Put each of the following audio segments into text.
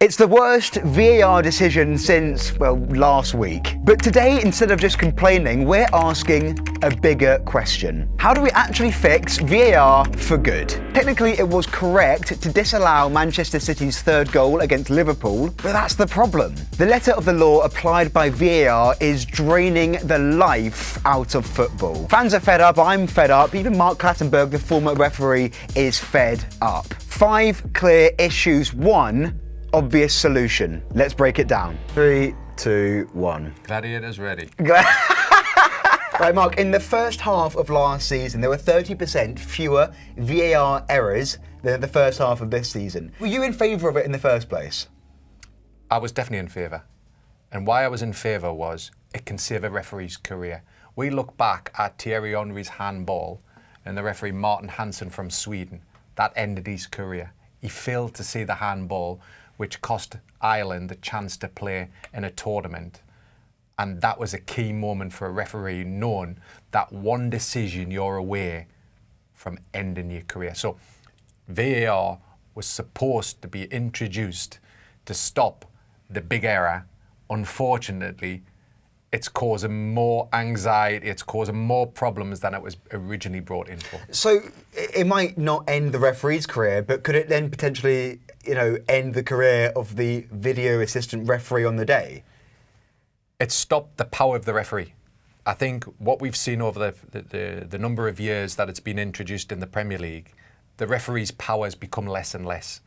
It's the worst VAR decision since, well, last week. But today, instead of just complaining, we're asking a bigger question. How do we actually fix VAR for good? Technically, it was correct to disallow Manchester City's third goal against Liverpool, but that's the problem. The letter of the law applied by VAR is draining the life out of football. Fans are fed up, I'm fed up, even Mark Clattenburg, the former referee, is fed up. 5 clear issues, 1 obvious solution. Let's break it down. 3, 2, 1. Gladiators ready. Right, Mark, in the first half of last season, there were 30% fewer VAR errors than the first half of this season. Were you in favour of it in the first place? I was definitely in favour. And why I was in favour was it can save a referee's career. We look back at Thierry Henry's handball and the referee Martin Hansen from Sweden. That ended his career. He failed to see the handball, which cost Ireland the chance to play in a tournament. And that was a key moment for a referee, knowing that one decision you're away from ending your career. So VAR was supposed to be introduced to stop the big error. Unfortunately, it's causing more anxiety, it's causing more problems than it was originally brought in for. So it might not end the referee's career, but could it then potentially, end the career of the video assistant referee on the day? It stopped the power of the referee. I think what we've seen over the number of years that it's been introduced in the Premier League, the referee's power has become less and less.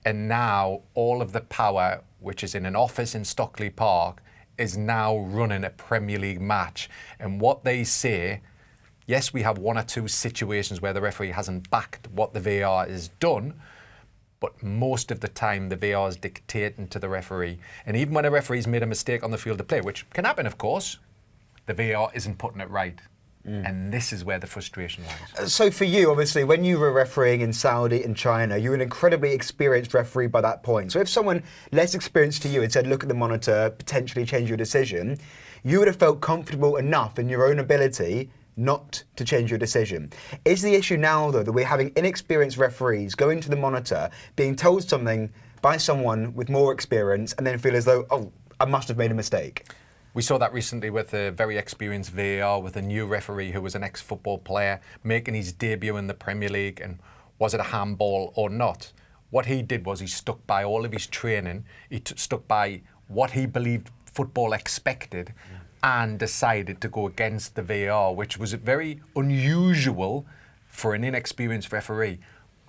And now all of the power, which is in an office in Stockley Park, is now running a Premier League match. And what they say, yes, we have 1 or 2 situations where the referee hasn't backed what the VAR has done, but most of the time the VAR is dictating to the referee. And even when a referee's made a mistake on the field of play, which can happen, of course, the VAR isn't putting it right. And this is where the frustration lies. So for you, obviously, when you were refereeing in Saudi and China, you were an incredibly experienced referee by that point. So if someone less experienced to you had said, look at the monitor, potentially change your decision, you would have felt comfortable enough in your own ability not to change your decision. Is the issue now, though, that we're having inexperienced referees going to the monitor, being told something by someone with more experience, and then feel as though, oh, I must have made a mistake? We saw that recently with a very experienced VAR, with a new referee who was an ex-football player making his debut in the Premier League. And was it a handball or not? What he did was he stuck by all of his training. He stuck by what he believed football expected and decided to go against the VAR, which was very unusual for an inexperienced referee.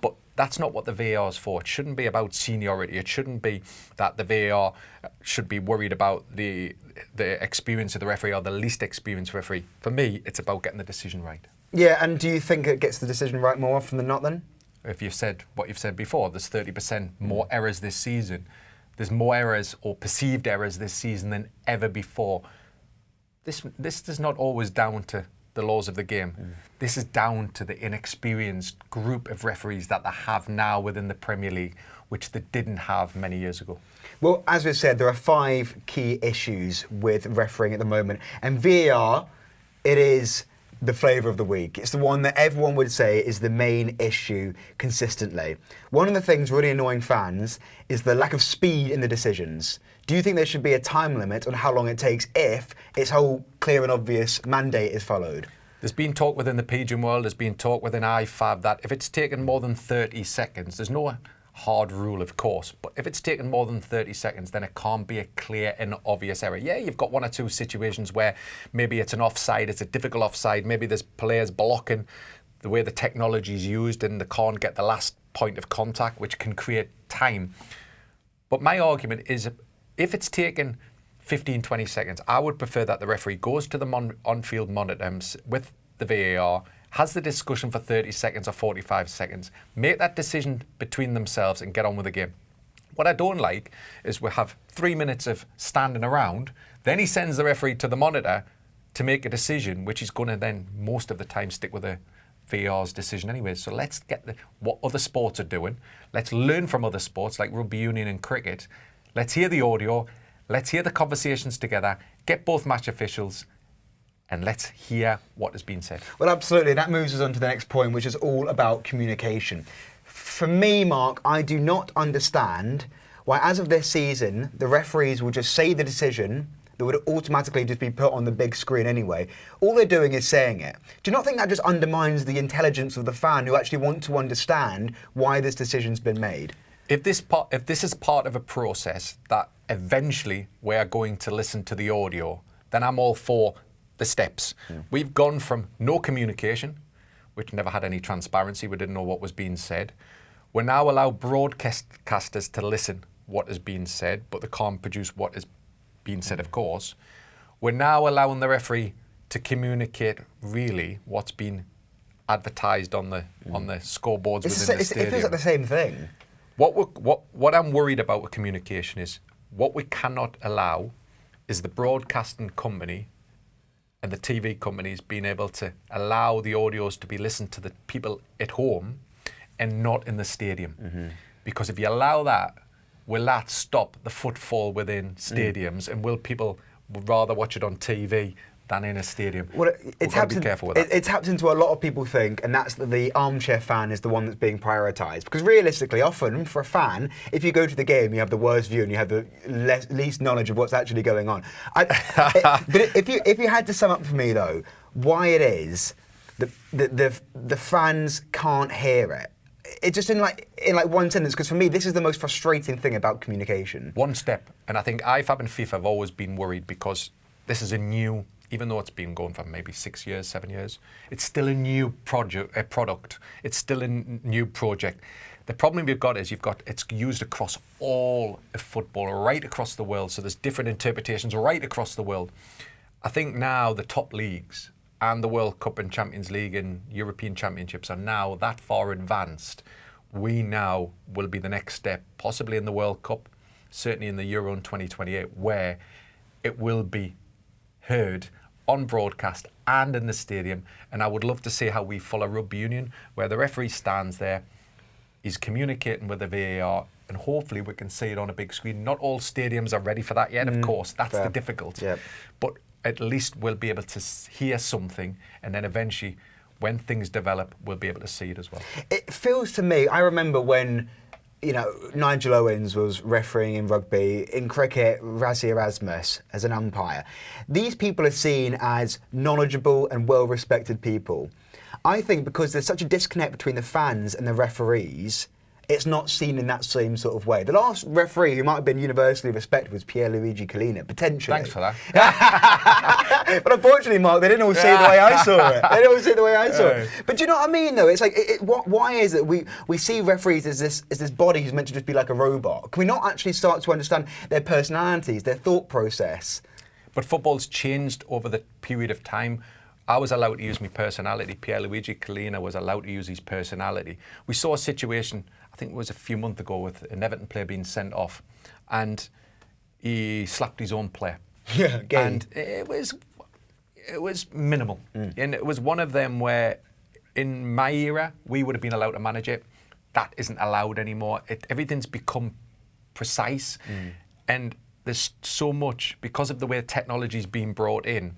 But that's not what the VAR is for. It shouldn't be about seniority. It shouldn't be that the VAR should be worried about the experience of the referee or the least experienced referee. For me, it's about getting the decision right. Yeah, and do you think it gets the decision right more often than not then? If you've said what you've said before, there's 30% more errors this season. There's more errors or perceived errors this season than ever before. This is not always down to the laws of the game. This is down to the inexperienced group of referees that they have now within the Premier League, which they didn't have many years ago. Well, as we've said, there are 5 key issues with refereeing at the moment. And VAR, it is the flavour of the week. It's the one that everyone would say is the main issue consistently. One of the things really annoying fans is the lack of speed in the decisions. Do you think there should be a time limit on how long it takes if its whole clear and obvious mandate is followed? There's been talk within the PGM world, there's been talk within IFAB that if it's taken more than 30 seconds, there's no hard rule, of course, but if it's taken more than 30 seconds, then it can't be a clear and obvious error. Yeah, you've got 1 or 2 situations where maybe it's an offside, it's a difficult offside, maybe there's players blocking the way the technology is used and they can't get the last point of contact, which can create time. But my argument is, if it's taken 15, 20 seconds, I would prefer that the referee goes to the on-field monitor with the VAR, has the discussion for 30 seconds or 45 seconds, make that decision between themselves and get on with the game. What I don't like is we have 3 minutes of standing around, then he sends the referee to the monitor to make a decision, which is going to then most of the time stick with the VAR's decision anyway. So let's get what other sports are doing. Let's learn from other sports like rugby union and cricket. Let's hear the audio. Let's hear the conversations together. Get both match officials and let's hear what has been said. Well, absolutely. That moves us on to the next point, which is all about communication. For me, Mark, I do not understand why as of this season, the referees will just say the decision that would automatically just be put on the big screen anyway. All they're doing is saying it. Do you not think that just undermines the intelligence of the fan who actually want to understand why this decision's been made? If this is part of a process that eventually we are going to listen to the audio, then I'm all for the steps. We've gone from no communication, which never had any transparency, we didn't know what was being said. We now allow broadcasters to listen what is being said, but they can't produce what is being said, of course. We're now allowing the referee to communicate really what's been advertised on the scoreboards within the stadium. It feels like the same thing. What I'm worried about with communication is what we cannot allow is the broadcasting company and the TV companies being able to allow the audios to be listened to the people at home and not in the stadium. Because if you allow that, will that stop the footfall within stadiums, and will people rather watch it on TV than in a stadium? Well, We've got to be careful with that. It taps into what a lot of people think, and that's that the armchair fan is the one that's being prioritised. Because realistically, often for a fan, if you go to the game, you have the worst view and you have the least knowledge of what's actually going on. But if you had to sum up for me though, why it is that the fans can't hear it. It's just in like one sentence, because for me this is the most frustrating thing about communication. One step, and I think IFAB and FIFA have always been worried because this is a new, even though it's been going for maybe 6 years, 7 years, it's still a new product. It's still a new project. The problem we've got is it's used across all of football, right across the world. So there's different interpretations right across the world. I think now the top leagues and the World Cup and Champions League and European Championships are now that far advanced. We now will be the next step, possibly in the World Cup, certainly in the Euro in 2028, where it will be heard on broadcast and in the stadium. And I would love to see how we follow rugby union, where the referee stands there, he's communicating with the VAR, and hopefully we can see it on a big screen. Not all stadiums are ready for that yet, of course. That's the difficulty. Yep. But at least we'll be able to hear something, and then eventually, when things develop, we'll be able to see it as well. It feels to me, I remember when, Nigel Owens was refereeing in rugby, in cricket, Rassie Erasmus as an umpire. These people are seen as knowledgeable and well-respected people. I think because there's such a disconnect between the fans and the referees, it's not seen in that same sort of way. The last referee who might have been universally respected was Pierluigi Collina, potentially. Thanks for that. But unfortunately, Mark, they didn't all see it the way I saw it. They didn't all see it the way I saw it. But do you know what I mean, though? It's like, why is it we see referees as this body who's meant to just be like a robot? Can we not actually start to understand their personalities, their thought process? But football's changed over the period of time. I was allowed to use my personality. Pierluigi Collina was allowed to use his personality. We saw a situation, I think it was a few months ago, with an Everton player being sent off, and he slapped his own player. Yeah, game. And it was minimal. And it was one of them where, in my era, we would have been allowed to manage it. That isn't allowed anymore. Everything's become precise, and there's so much, because of the way technology's been brought in,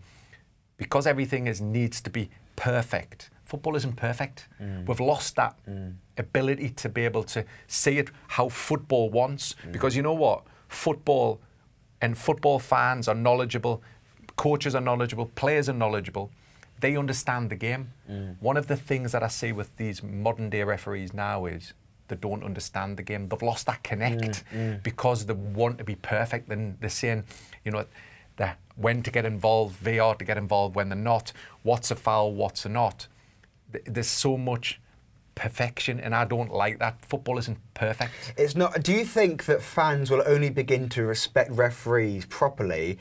because everything needs to be perfect. Football isn't perfect. We've lost that ability to be able to see it how football wants. Because you know what? Football and football fans are knowledgeable, coaches are knowledgeable, players are knowledgeable. They understand the game. One of the things that I see with these modern day referees now is they don't understand the game. They've lost that connect because they want to be perfect. Then they're saying, when to get involved, VAR to get involved, when they're not, what's a foul, what's a not. There's so much perfection, and I don't like that. Football isn't perfect. It's not. Do you think that fans will only begin to respect referees properly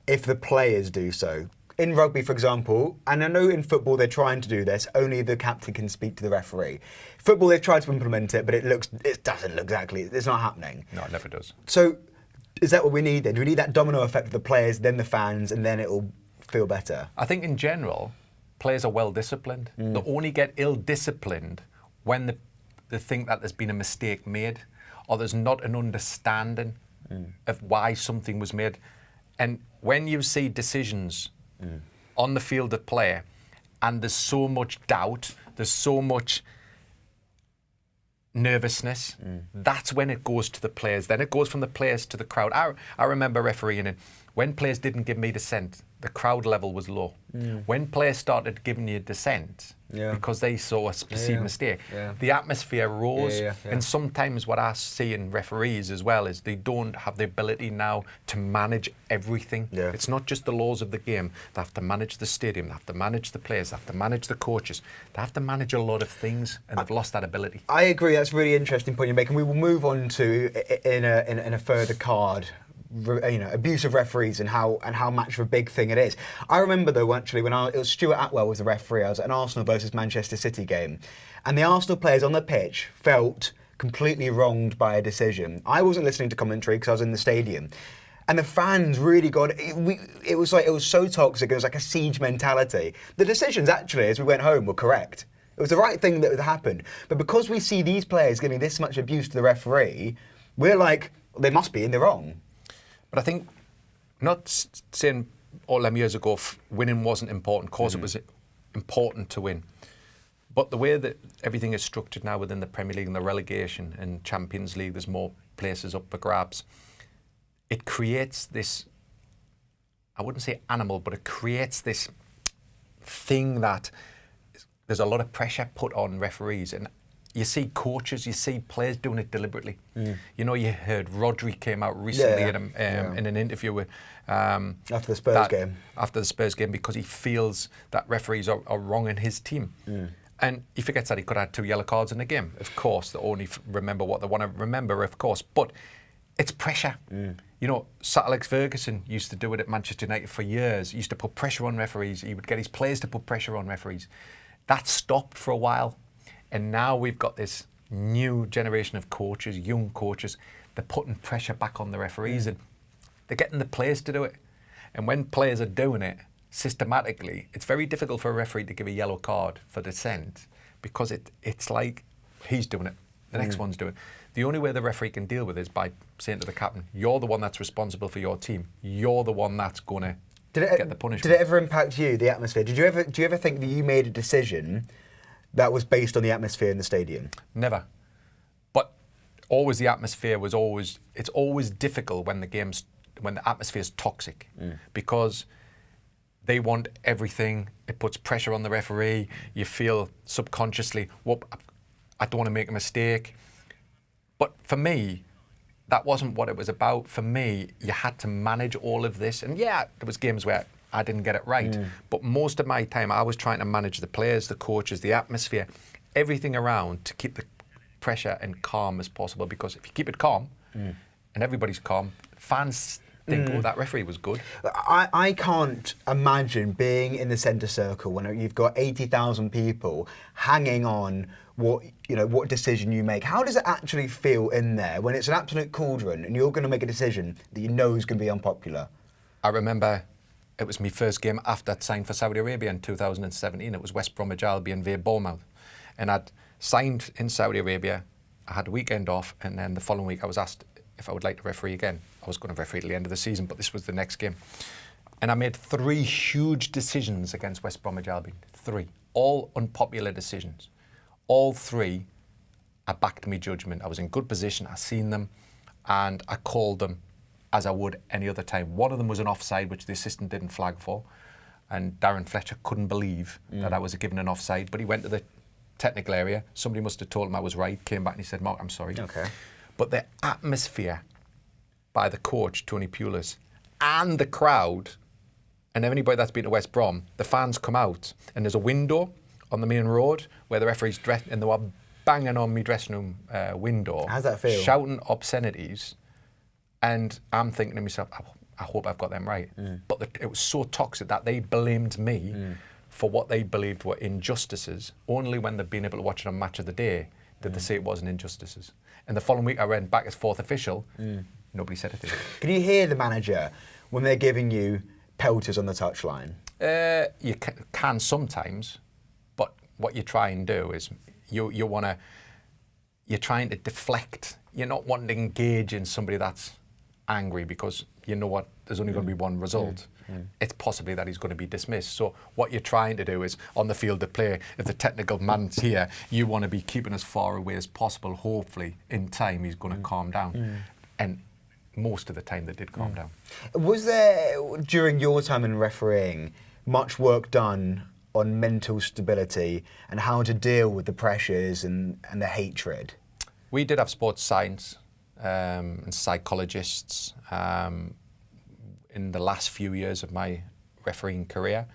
if the players do so? In rugby, for example, and I know in football they're trying to do this, only the captain can speak to the referee. Football, they've tried to implement it, but it doesn't look exactly, it's not happening. No, it never does. So, is that what we need then? Do we need that domino effect of the players, then the fans, and then it'll feel better? I think in general, players are well disciplined. They only get ill-disciplined when they think that there's been a mistake made, or there's not an understanding of why something was made. And when you see decisions on the field of play, and there's so much doubt, there's so much nervousness. That's when it goes to the players. Then it goes from the players to the crowd. I remember refereeing it. When players didn't give me dissent, the crowd level was low. When players started giving you dissent because they saw a perceived mistake, the atmosphere rose. And sometimes what I see in referees as well is they don't have the ability now to manage everything. It's not just the laws of the game. They have to manage the stadium, they have to manage the players, they have to manage the coaches. They have to manage a lot of things, and they've lost that ability. I agree. That's a really interesting point you're making. We will move on to in a further card. Abuse of referees and how much of a big thing it is. I remember though, actually, when it was Stuart Atwell was the referee. I was at an Arsenal versus Manchester City game, and the Arsenal players on the pitch felt completely wronged by a decision. I wasn't listening to commentary because I was in the stadium, and the fans really got it. It was so toxic. It was like a siege mentality. The decisions actually, as we went home, were correct. It was the right thing that had happened. But because we see these players giving this much abuse to the referee, we're like, they must be in the wrong. But I think, not saying all them years ago winning wasn't important, of course it was important to win. But the way that everything is structured now within the Premier League and the relegation and Champions League, there's more places up for grabs. It creates this, I wouldn't say animal, but it creates this thing that there's a lot of pressure put on referees. And you see coaches, you see players doing it deliberately. You know, you heard Rodri came out recently in an interview with after the Spurs game. After the Spurs game, because he feels that referees are wrong in his team. And he forgets that he could have had 2 yellow cards in the game. Of course, they only remember what they want to remember, of course. But it's pressure. You know, Sir Alex Ferguson used to do it at Manchester United for years. He used to put pressure on referees. He would get his players to put pressure on referees. That stopped for a while. And now we've got this new generation of coaches, young coaches. They're putting pressure back on the referees, and they're getting the players to do it. And when players are doing it systematically, it's very difficult for a referee to give a yellow card for dissent, because it's like he's doing it, the next one's doing it. The only way the referee can deal with it is by saying to the captain, you're the one that's responsible for your team. You're the one that's going to get the punishment. Did it ever impact you, the atmosphere? Do you ever think that you made a decision that was based on the atmosphere in the stadium? Never. But always the atmosphere was always, it's always difficult when the atmosphere is toxic, because they want everything. It puts pressure on the referee. You feel subconsciously, whoop, I don't want to make a mistake. But for me, that wasn't what it was about. For me, you had to manage all of this. And yeah, there was games where I didn't get it right. But most of my time, I was trying to manage the players, the coaches, the atmosphere, everything around to keep the pressure and calm as possible. Because if you keep it calm and everybody's calm, fans think, oh, that referee was good. I can't imagine being in the centre circle when you've got 80,000 people hanging on what decision you make. How does it actually feel in there when it's an absolute cauldron and you're going to make a decision that you know is going to be unpopular? I remember it was my first game after I'd signed for Saudi Arabia in 2017. It was West Bromwich Albion v Bournemouth. And I'd signed in Saudi Arabia. I had a weekend off, and then the following week I was asked if I would like to referee again. I was going to referee till the end of the season, but this was the next game. And I made 3 huge decisions against West Bromwich Albion. 3. All unpopular decisions. All 3, I backed my judgment. I was in good position. I seen them, and I called them as I would any other time. One of them was an offside, which the assistant didn't flag for. And Darren Fletcher couldn't believe that I was given an offside, but he went to the technical area. Somebody must have told him I was right, came back and he said, Mark, I'm sorry. Okay. But the atmosphere by the coach, Tony Pulis, and the crowd, and anybody that's been to West Brom, the fans come out, and there's a window on the main road where the referee's dressed, and they were banging on my dressing room window. How's that feel? Shouting obscenities. And I'm thinking to myself, I hope I've got them right. But it was so toxic that they blamed me for what they believed were injustices. Only when they'd been able to watch it on Match of the Day did they say it wasn't injustices. And the following week I went back as 4th official. Nobody said a thing. Can you hear the manager when they're giving you pelters on the touchline? You can sometimes, but what you try and do is you're trying to deflect. You're not wanting to engage in somebody that's angry because you know what, there's only going to be one result. It's possibly that he's going to be dismissed. So what you're trying to do is, on the field of play, if the technical man's here, you want to be keeping as far away as possible. Hopefully, in time, he's going to calm down. And most of the time, they did calm down. Was there, during your time in refereeing, much work done on mental stability and how to deal with the pressures and the hatred? We did have sports science and psychologists in the last few years of my refereeing career.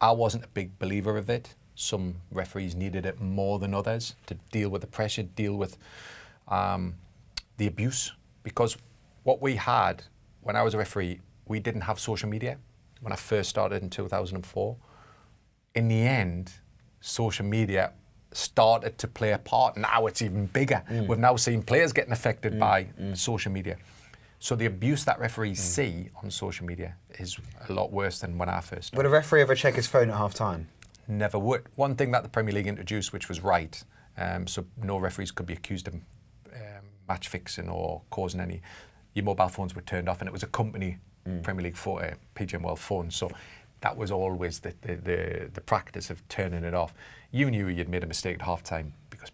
I wasn't a big believer of it. Some referees needed it more than others to deal with the pressure, deal with the abuse. Because what we had when I was a referee, we didn't have social media when I first started in 2004. In the end, social media started to play a part. Now it's even bigger. We've now seen players getting affected by social media. So the abuse that referees see on social media is a lot worse than when I first started. Would a referee ever check his phone at half time? Never would. One thing that the Premier League introduced, which was right, so no referees could be accused of match fixing or causing any. Your mobile phones were turned off, and it was a company Premier League PGM World phone. So that was always the practice of turning it off. You knew you'd made a mistake at half time because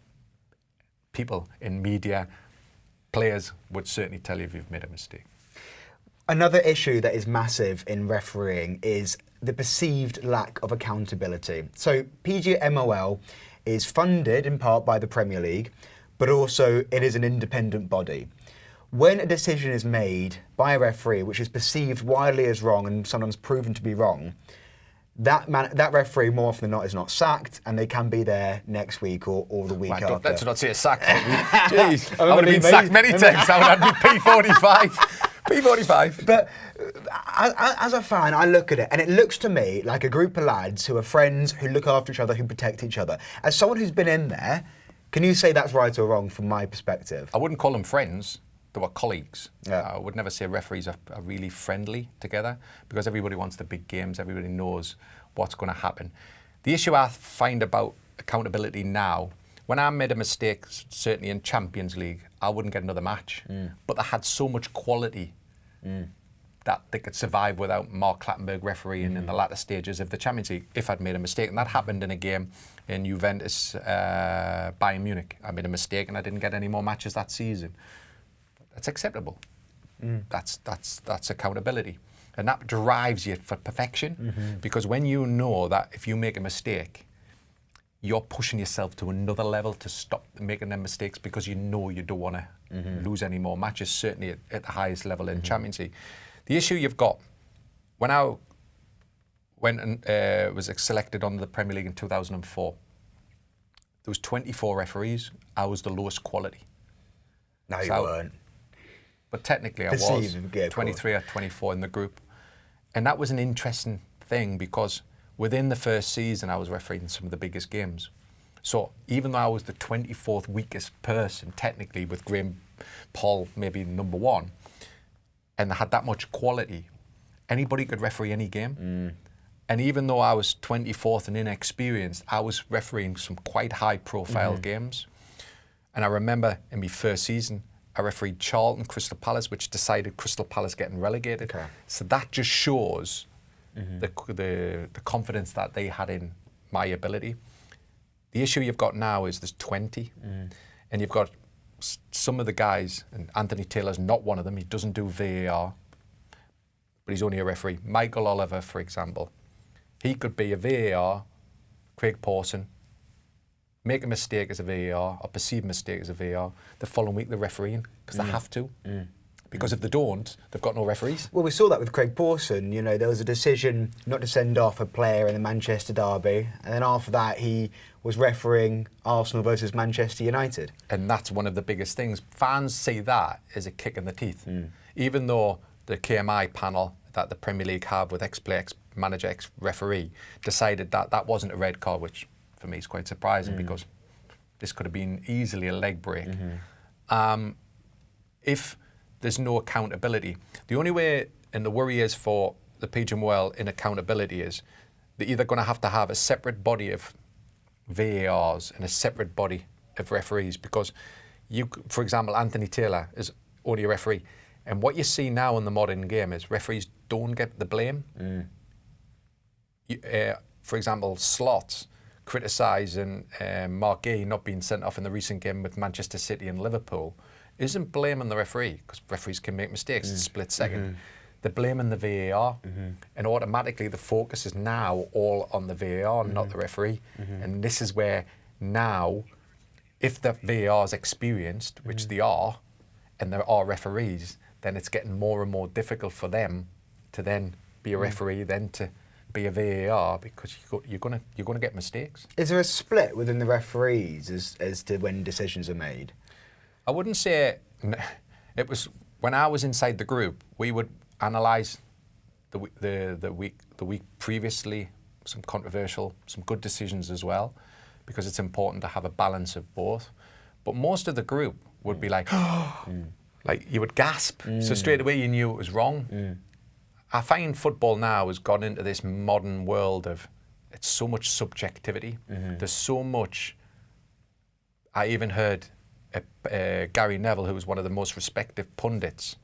people in media, players would certainly tell you if you've made a mistake. Another issue that is massive in refereeing is the perceived lack of accountability. So PGMOL is funded in part by the Premier League, but also it is an independent body. When a decision is made by a referee which is perceived widely as wrong and sometimes proven to be wrong, that referee more often than not is not sacked, and they can be there next week or the week after. Let's not say a sack. Jeez, I would have been sacked many times. I would have been P45. P45. But as a fan, I look at it, and it looks to me like a group of lads who are friends, who look after each other, who protect each other. As someone who's been in there, can you say that's right or wrong from my perspective? I wouldn't call them friends. They were colleagues. Yeah. I would never say referees are really friendly together because everybody wants the big games. Everybody knows what's going to happen. The issue I find about accountability now, when I made a mistake, certainly in Champions League, I wouldn't get another match. But they had so much quality that they could survive without Mark Clattenburg refereeing in the latter stages of the Champions League if I'd made a mistake. And that happened in a game in Juventus, Bayern Munich. I made a mistake and I didn't get any more matches that season. That's acceptable. That's accountability. And that drives you for perfection because when you know that if you make a mistake, you're pushing yourself to another level to stop making them mistakes because you know you don't want to lose any more matches, certainly at the highest level in Champions League. The issue you've got, when I went and was selected on the Premier League in 2004, there was 24 referees. I was the lowest quality. No, you weren't. But technically I was 23 or 24 in the group. And that was an interesting thing because within the first season I was refereeing some of the biggest games. So even though I was the 24th weakest person, technically with Graham Paul maybe number one, and they had that much quality, anybody could referee any game. And even though I was 24th and inexperienced, I was refereeing some quite high profile games. And I remember in my first season, I refereed Charlton, Crystal Palace, which decided Crystal Palace getting relegated. Okay. So that just shows the confidence that they had in my ability. The issue you've got now is there's 20, and you've got some of the guys, and Anthony Taylor's not one of them. He doesn't do VAR, but he's only a referee. Michael Oliver, for example, he could be a VAR, Craig Pawson, make a mistake as a VAR or perceive a mistake as a VAR. The following week they're refereeing because they have to. Because if they don't, they've got no referees. Well, we saw that with Craig Pawson. You know, there was a decision not to send off a player in the Manchester derby, and then after that he was refereeing Arsenal versus Manchester United. And that's one of the biggest things. Fans see that as a kick in the teeth. Even though the KMI panel that the Premier League have with ex-player, ex-manager, ex-referee decided that that wasn't a red card, which for me is quite surprising because this could have been easily a leg break. If there's no accountability, the only way, and the worry is for the PGMOL in accountability, is they're either going to have a separate body of VARs and a separate body of referees, because you, for example, Anthony Taylor is only a referee, And what you see now in the modern game is referees don't get the blame. For example, Slots criticising Mark Clattenburg not being sent off in the recent game with Manchester City and Liverpool isn't blaming the referee, because referees can make mistakes. It's a split second. They're blaming the VAR, and automatically the focus is now all on the VAR, not the referee. And this is where now, if the VAR is experienced, which they are, and there are referees, then it's getting more and more difficult for them to then be a referee, then to be a VAR, because you're gonna get mistakes. Is there a split within the referees as to when decisions are made? I wouldn't say it was. When I was inside the group, we would analyse the week previously, some controversial, some good decisions as well, because it's important to have a balance of both. But most of the group would be like, like you would gasp. So straight away you knew it was wrong. I find football now has gone into this modern world of, it's so much subjectivity. There's so much. I even heard Gary Neville, who was one of the most respected pundits,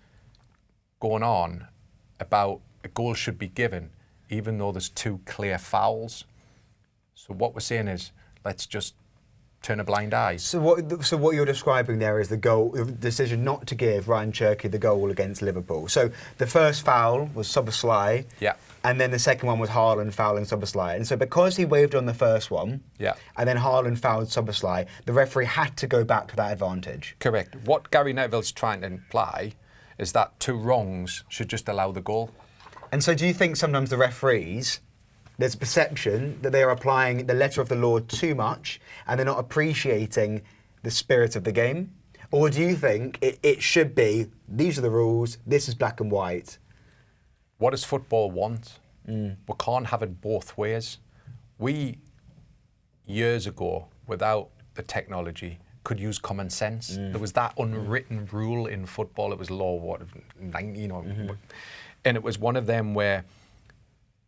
going on about a goal should be given even though there's 2 clear fouls. So what we're saying is, let's just turn a blind eye. So what you're describing there is the decision not to give Ryan Cherky the goal against Liverpool. So the first foul was Szoboszlai, and then the second one was Haaland fouling Szoboszlai. And so because he waved on the first one, and then Haaland fouled Szoboszlai, the referee had to go back to that advantage. Correct. What Gary Neville's trying to imply is that 2 wrongs should just allow the goal. And so do you think sometimes the referees, there's a perception that they are applying the letter of the law too much and they're not appreciating the spirit of the game? Or do you think it should be, these are the rules, this is black and white? What does football want? We can't have it both ways. We, years ago, without the technology, could use common sense. There was that unwritten rule in football. It was law, 90, and it was one of them where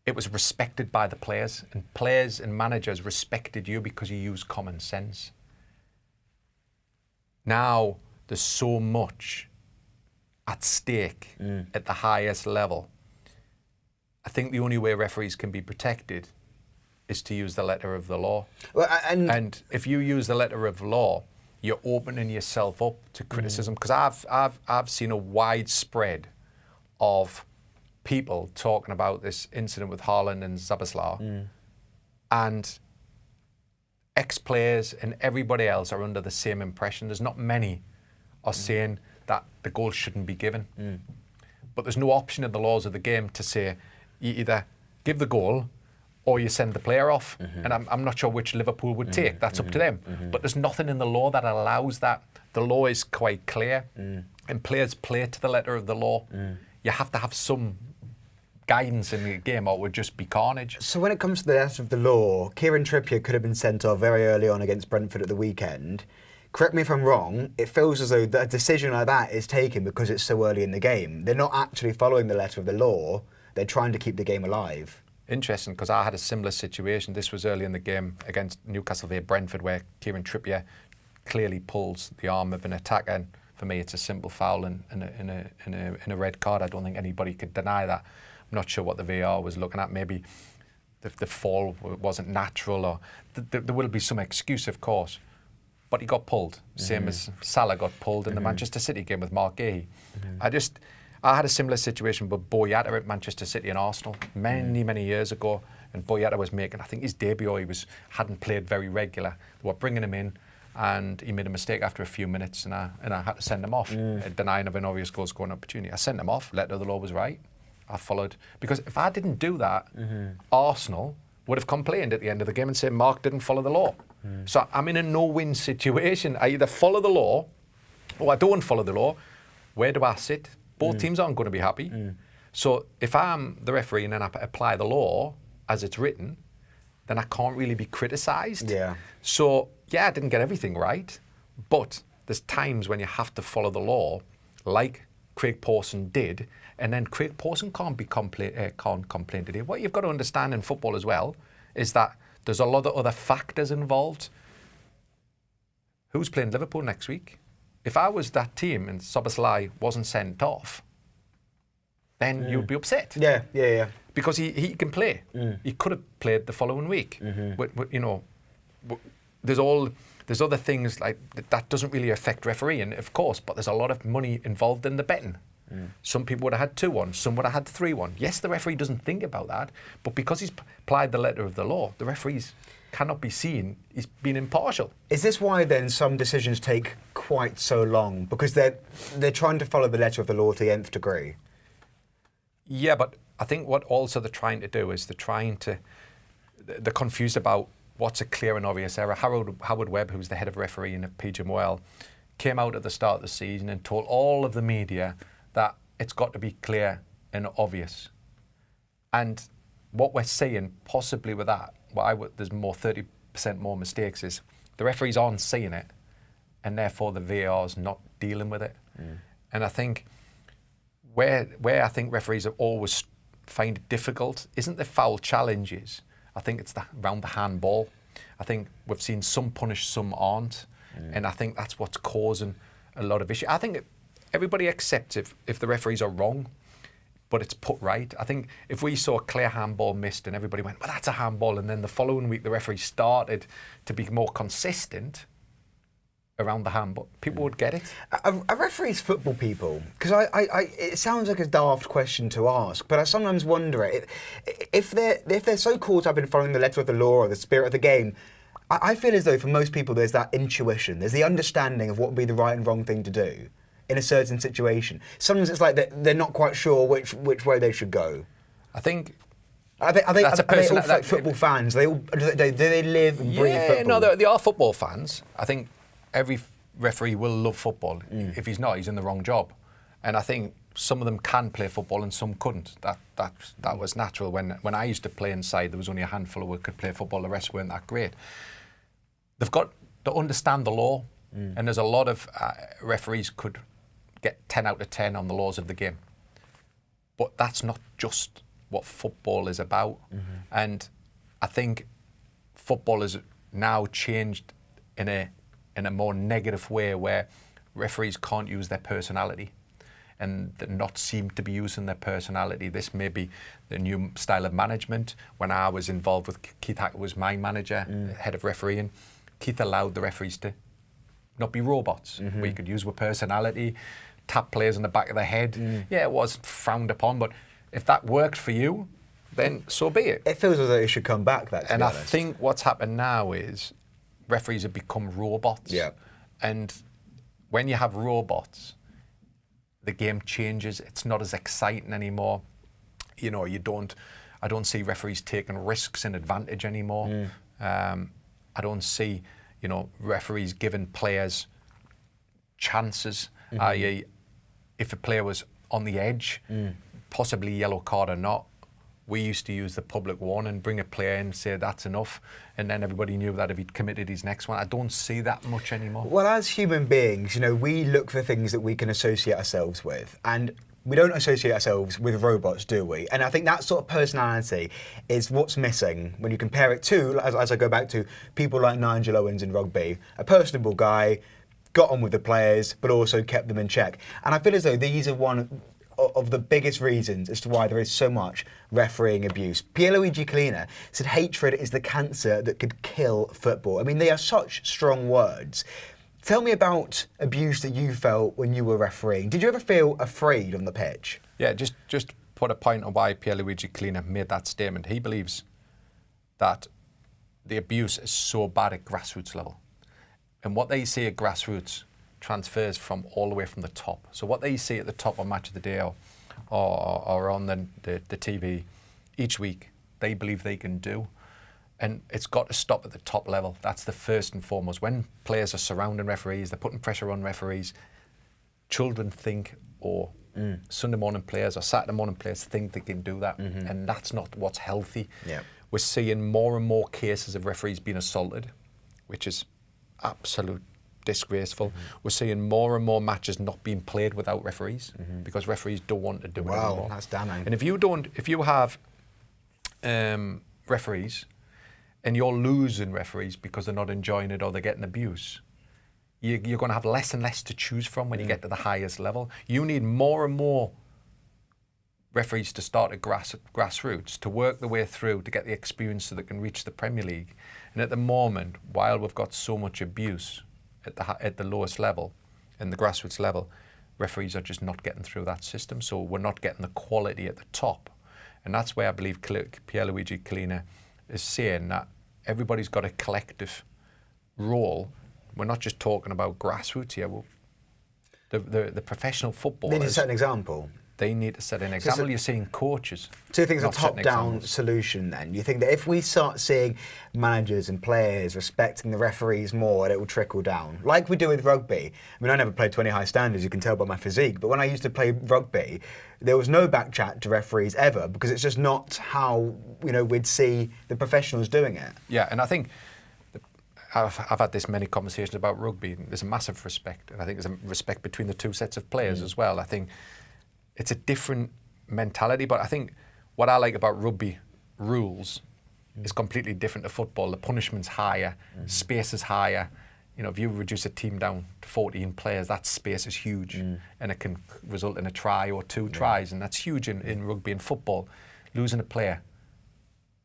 it was respected by the players, and players and managers respected you because you used common sense. Now there's so much at stake at the highest level. I think the only way referees can be protected is to use the letter of the law. Well, and if you use the letter of law, you're opening yourself up to criticism. Because I've seen a widespread of people talking about this incident with Haaland and Szoboszlai, and ex-players and everybody else are under the same impression. There's not many are saying that the goal shouldn't be given. But there's no option in the laws of the game to say you either give the goal or you send the player off. And I'm not sure which Liverpool would take. That's up to them. But there's nothing in the law that allows that. The law is quite clear, and players play to the letter of the law. You have to have some guidance in the game, or it would just be carnage. So when it comes to the letter of the law, Kieran Trippier could have been sent off very early on against Brentford at the weekend. Correct me if I'm wrong, it feels as though a decision like that is taken because it's so early in the game. They're not actually following the letter of the law, they're trying to keep the game alive. Interesting, because I had a similar situation. This was early in the game against Newcastle via Brentford, where Kieran Trippier clearly pulls the arm of an attacker. And for me, it's a simple foul and a red card. I don't think anybody could deny that. I'm not sure what the VAR was looking at. Maybe the fall wasn't natural, or there will be some excuse, of course. But he got pulled, same as Salah got pulled in the Manchester City game with Mark Clattenburg. I had a similar situation with Boyata at Manchester City and Arsenal many years ago, and Boyata was making, I think, his debut. He hadn't played very regular. They were bringing him in, and he made a mistake after a few minutes, and I had to send him off, denying of an obvious goal scoring opportunity. I sent him off. Letter of the law was right. I followed, because if I didn't do that, Arsenal would have complained at the end of the game and said Mark didn't follow the law. So I'm in a no-win situation. I either follow the law or I don't follow the law. Where do I sit? Both teams aren't going to be happy. So if I'm the referee and then I apply the law as it's written, then I can't really be criticised. So yeah, I didn't get everything right, but there's times when you have to follow the law, like Craig Pawson did, and then Craig Pawson can't complain today. What you've got to understand in football as well is that there's a lot of other factors involved. Who's playing Liverpool next week? If I was that team and Szoboszlai wasn't sent off, then you'd be upset. Yeah. Because he can play. He could have played the following week. But, you know, there's other things like that doesn't really affect refereeing, of course, but there's a lot of money involved in the betting. Some people would have had 2-1, some would have had 3-1. Yes, the referee doesn't think about that, but because he's applied the letter of the law, the referees cannot be seen he's been impartial. Is this why then some decisions take quite so long? Because they're trying to follow the letter of the law to the nth degree? Yeah, but I think what also they're trying to do is they're confused about what's a clear and obvious error. Howard Webb, who's the head of refereeing at PGMOL, came out at the start of the season and told all of the media that it's got to be clear and obvious. And what we're seeing, possibly with that, there's 30% more mistakes, is the referees aren't seeing it, and therefore the VAR's not dealing with it. And I think where I think referees have always find it difficult isn't the foul challenges. I think it's around the handball. I think we've seen some punished, some aren't. And I think that's what's causing a lot of issues. I think everybody accepts if the referees are wrong, but it's put right. I think if we saw a clear handball missed and everybody went, well, that's a handball, and then the following week the referee started to be more consistent around the handball, people would get it. Are referees football people? Because it sounds like a daft question to ask, but I sometimes wonder if they're so caught up in following the letter of the law or the spirit of the game. I feel as though for most people there's that intuition, there's the understanding of what would be the right and wrong thing to do in a certain situation. Sometimes it's like they're not quite sure which way they should go. I think are they all football fans? Do they live and breathe football? No, they are football fans. I think every referee will love football. If he's not, he's in the wrong job. And I think some of them can play football and some couldn't. That was natural. When I used to play inside, there was only a handful who could play football. The rest weren't that great. They've got to understand the law, and there's a lot of referees could get 10 out of 10 on the laws of the game. But that's not just what football is about. And I think football is now changed in a more negative way, where referees can't use their personality and not seem to be using their personality. This may be the new style of management. When I was involved with Keith Hackett, was my manager, head of refereeing, Keith allowed the referees to not be robots. We could use with personality, tap players on the back of the head. Yeah, it was frowned upon, but if that worked for you, then so be it. It feels as though it should come back, that, to and be I honest. think what's happened now is referees have become robots. Yeah. And when you have robots, the game changes. It's not as exciting anymore. You know, I don't see referees taking risks and advantage anymore. I don't see, referees giving players chances, i.e. if a player was on the edge, possibly yellow card or not, we used to use the public warning, bring a player in, say that's enough, and then everybody knew that if he'd committed his next one. I don't see that much anymore. Well, as human beings, we look for things that we can associate ourselves with, and we don't associate ourselves with robots, do we? And I think that sort of personality is what's missing when you compare it to, as I go back to, people like Nigel Owens in rugby, a personable guy, got on with the players, but also kept them in check. And I feel as though these are one of the biggest reasons as to why there is so much refereeing abuse. Pierluigi Collina said hatred is the cancer that could kill football. I mean, they are such strong words. Tell me about abuse that you felt when you were refereeing. Did you ever feel afraid on the pitch? Yeah, just put a point on why Pierluigi Collina made that statement. He believes that the abuse is so bad at grassroots level. And what they see at grassroots transfers from all the way from the top. So what they see at the top of Match of the Day or on the TV each week, they believe they can do. And it's got to stop at the top level. That's the first and foremost. When players are surrounding referees, they're putting pressure on referees, children think, or Sunday morning players or Saturday morning players think they can do that. And that's not what's healthy. Yeah. We're seeing more and more cases of referees being assaulted, which is absolute disgraceful. We're seeing more and more matches not being played without referees because referees don't want to do it anymore. Wow, that's damning. And if you have referees and you're losing referees because they're not enjoying it or they're getting abuse, you're going to have less and less to choose from when you get to the highest level. You need more and more referees to start at grassroots, to work their way through, to get the experience so they can reach the Premier League. And at the moment, while we've got so much abuse at the lowest level, in the grassroots level, referees are just not getting through that system. So we're not getting the quality at the top. And that's where I believe Pierluigi Collina is saying that everybody's got a collective role. We're not just talking about grassroots here. The professional footballers... They need to set an example. They need to set an example. You're seeing coaches. So you think it's a not setting top-down examples. solution then? You think that if we start seeing managers and players respecting the referees more, it will trickle down? Like we do with rugby. I mean, I never played to any high standards, you can tell by my physique, but when I used to play rugby, there was no back chat to referees ever, because it's just not how, we'd see the professionals doing it. Yeah, and I think I've had this many conversations about rugby, and there's a massive respect, and I think there's a respect between the two sets of players as well. I think it's a different mentality, but I think what I like about rugby rules is completely different to football. The punishment's higher, space is higher. If you reduce a team down to 14 players, that space is huge, and it can result in a try or two tries, and that's huge in rugby and football. Losing a player,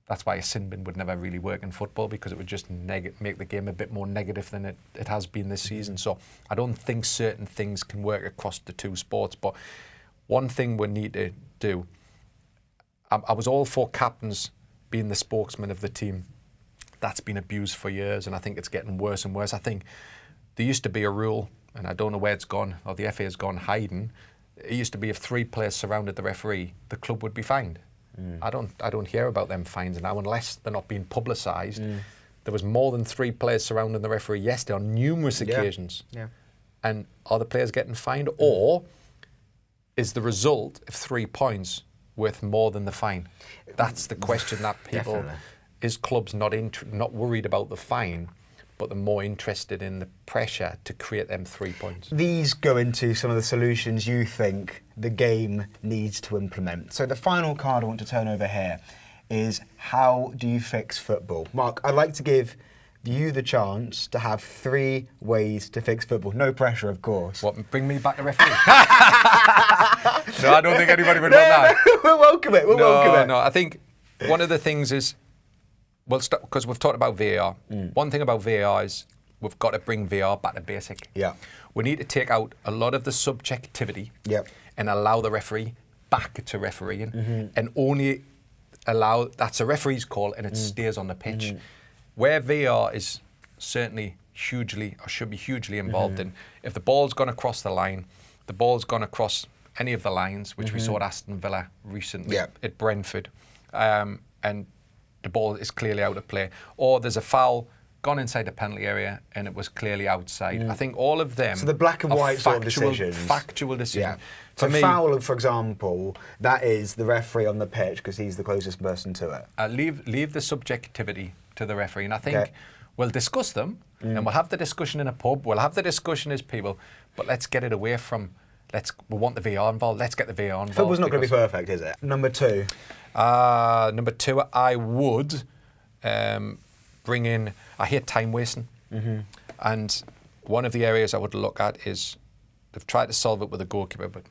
that's why a sin bin would never really work in football, because it would just make the game a bit more negative than it has been this season. So I don't think certain things can work across the two sports, but one thing we need to do, I was all for captains being the spokesman of the team. That's been abused for years, and I think it's getting worse and worse. I think there used to be a rule, and I don't know where it's gone, or the FA has gone hiding. It used to be if 3 players surrounded the referee, the club would be fined. I don't hear about them fines now unless they're not being publicised. There was more than 3 players surrounding the referee yesterday on numerous occasions. Yeah. And are the players getting fined, or is the result of 3 points worth more than the fine? That's the question that people... Definitely. Is clubs not worried about the fine, but they're more interested in the pressure to create them 3 points? These go into some of the solutions you think the game needs to implement. So the final card I want to turn over here is, how do you fix football? Mark, I'd like to give you the chance to have 3 ways to fix football. No pressure, of course. What, bring me back a referee? No, I don't think anybody would want that. We'll welcome it. We'll welcome it. No, I think one of the things is, because we've talked about VAR. One thing about VAR is we've got to bring VAR back to basic. Yeah. We need to take out a lot of the subjectivity and allow the referee back to refereeing, and only allow, that's a referee's call, and it stays on the pitch. Where VAR is certainly hugely, or should be hugely involved in, if the ball's gone across the line, the ball's gone across any of the lines, which we saw at Aston Villa recently, at Brentford, and the ball is clearly out of play, or there's a foul gone inside the penalty area and it was clearly outside. I think all of them. So the black and white sort of decisions. Factual decision. Yeah. For So me, foul, for example, that is the referee on the pitch because he's the closest person to it. leave the subjectivity to the referee, and I think we'll discuss them, and we'll have the discussion in a pub. We'll have the discussion as people, but let's get it away from. We want the VAR involved. Let's get the VAR involved. Football's not going to be perfect, is it? Number 2. Number 2, I would bring in. I hate time wasting, and one of the areas I would look at is they've tried to solve it with a goalkeeper, but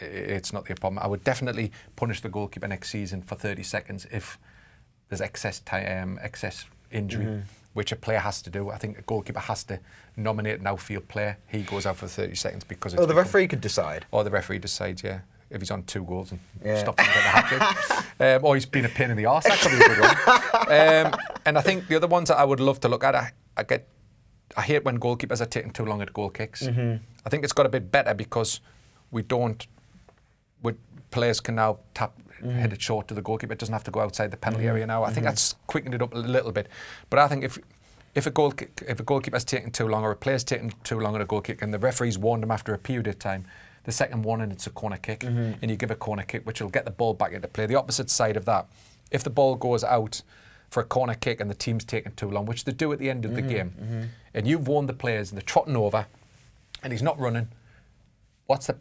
it's not the problem. I would definitely punish the goalkeeper next season for 30 seconds if there's excess time, excess injury, which a player has to do. I think a goalkeeper has to nominate an outfield player. He goes out for 30 seconds because it's... Oh, the referee could decide. Or the referee decides, if he's on 2 goals and stops him getting a hat-trick. Or he's been a pain in the arse. That could be a good one. And I think the other ones that I would love to look at, I hate when goalkeepers are taking too long at goal kicks. I think it's got a bit better because players can now hit it short to the goalkeeper. It doesn't have to go outside the penalty area now. I think that's quickened it up a little bit. But I think if a goalkeeper's taking too long, or a player's taking too long at a goal kick, and the referee's warned them after a period of time, the second one, and it's a corner kick, and you give a corner kick, which will get the ball back into play. The opposite side of that, if the ball goes out for a corner kick and the team's taking too long, which they do at the end of the game, and you've warned the players and they're trotting over, and he's not running,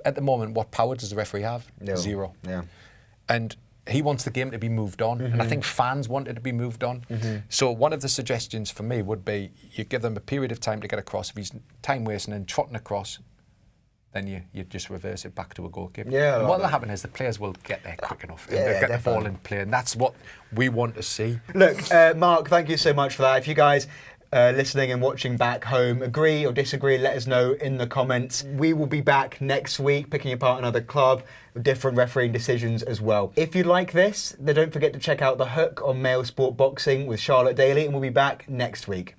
at the moment, what power does the referee have? No. 0. Yeah. And he wants the game to be moved on, and I think fans want it to be moved on. So one of the suggestions for me would be you give them a period of time to get across. If he's time wasting and trotting across, then you just reverse it back to a goal kick. Yeah, I and like what will that. happen is the players will get there quick enough. Yeah, and they'll get the ball definitely. in play, and that's what we want to see. Look, Mark, thank you so much for that. If you guys listening and watching back home agree or disagree, let us know in the comments. We will be back next week picking apart another club with different refereeing decisions as well. If you like this, then don't forget to check out The Hook on Male Sport Boxing with Charlotte Daly, and we'll be back next week.